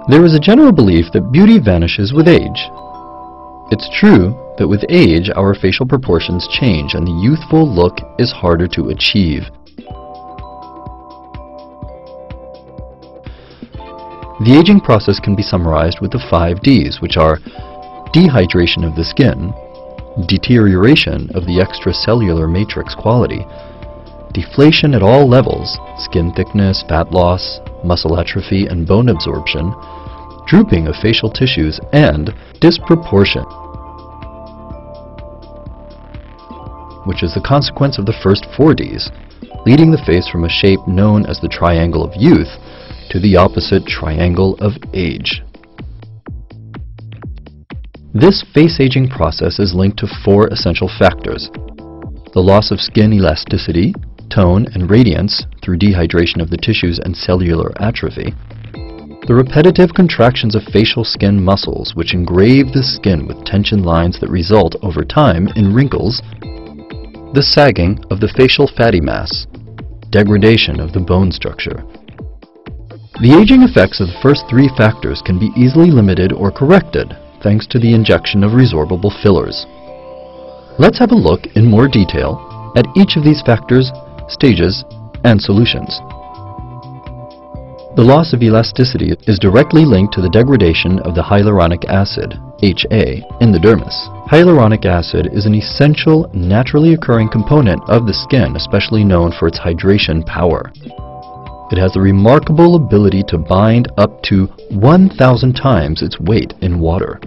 There is a general belief that beauty vanishes with age. It's true that with age, our facial proportions change and the youthful look is harder to achieve. The aging process can be summarized with the 5 Ds, which are dehydration of the skin, deterioration of the extracellular matrix quality, deflation at all levels, skin thickness, fat loss, muscle atrophy, and bone absorption, drooping of facial tissues, and disproportion, which is the consequence of the first 4 Ds, leading the face from a shape known as the triangle of youth to the opposite triangle of age. This face aging process is linked to 4 essential factors: the loss of skin elasticity, tone, and radiance through dehydration of the tissues and cellular atrophy, the repetitive contractions of facial skin muscles which engrave the skin with tension lines that result over time in wrinkles, the sagging of the facial fatty mass, degradation of the bone structure. The aging effects of the first 3 factors can be easily limited or corrected thanks to the injection of resorbable fillers. Let's have a look in more detail at each of these factors, stages, and solutions. The loss of elasticity is directly linked to the degradation of the hyaluronic acid, HA, in the dermis. Hyaluronic acid is an essential, naturally occurring component of the skin, especially known for its hydration power. It has the remarkable ability to bind up to 1,000 times its weight in water.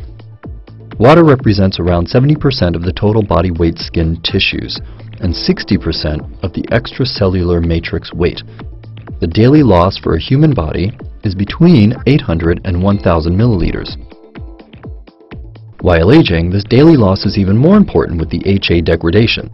Water represents around 70% of the total body weight skin tissues and 60% of the extracellular matrix weight. The daily loss for a human body is between 800 and 1,000 milliliters. While aging, this daily loss is even more important with the HA degradation.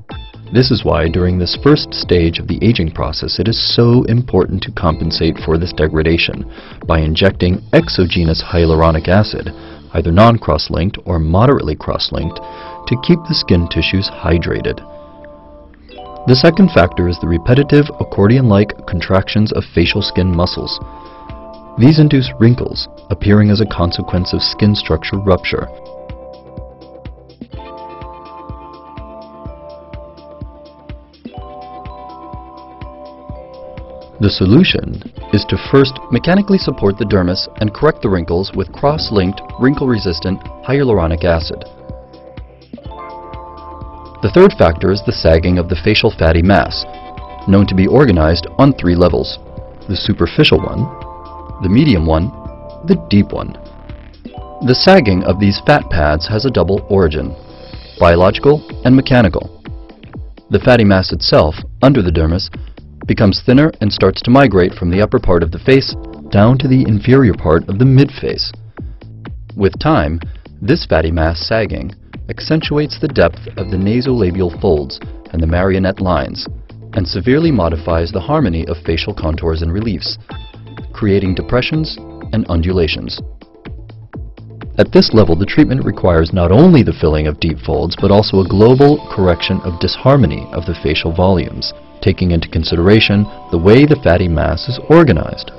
This is why during this first stage of the aging process it is so important to compensate for this degradation by injecting exogenous hyaluronic acid, either non-cross-linked or moderately cross-linked, to keep the skin tissues hydrated. The second factor is the repetitive accordion-like contractions of facial skin muscles. These induce wrinkles, appearing as a consequence of skin structure rupture. The solution is to first mechanically support the dermis and correct the wrinkles with cross-linked, wrinkle-resistant hyaluronic acid. The third factor is the sagging of the facial fatty mass, known to be organized on 3 levels: the superficial one, the medium one, the deep one. The sagging of these fat pads has a double origin: biological and mechanical. The fatty mass itself, under the dermis, becomes thinner and starts to migrate from the upper part of the face down to the inferior part of the mid-face. With time, this fatty mass sagging accentuates the depth of the nasolabial folds and the marionette lines, and severely modifies the harmony of facial contours and reliefs, creating depressions and undulations. At this level, the treatment requires not only the filling of deep folds, but also a global correction of disharmony of the facial volumes, taking into consideration the way the fatty mass is organized.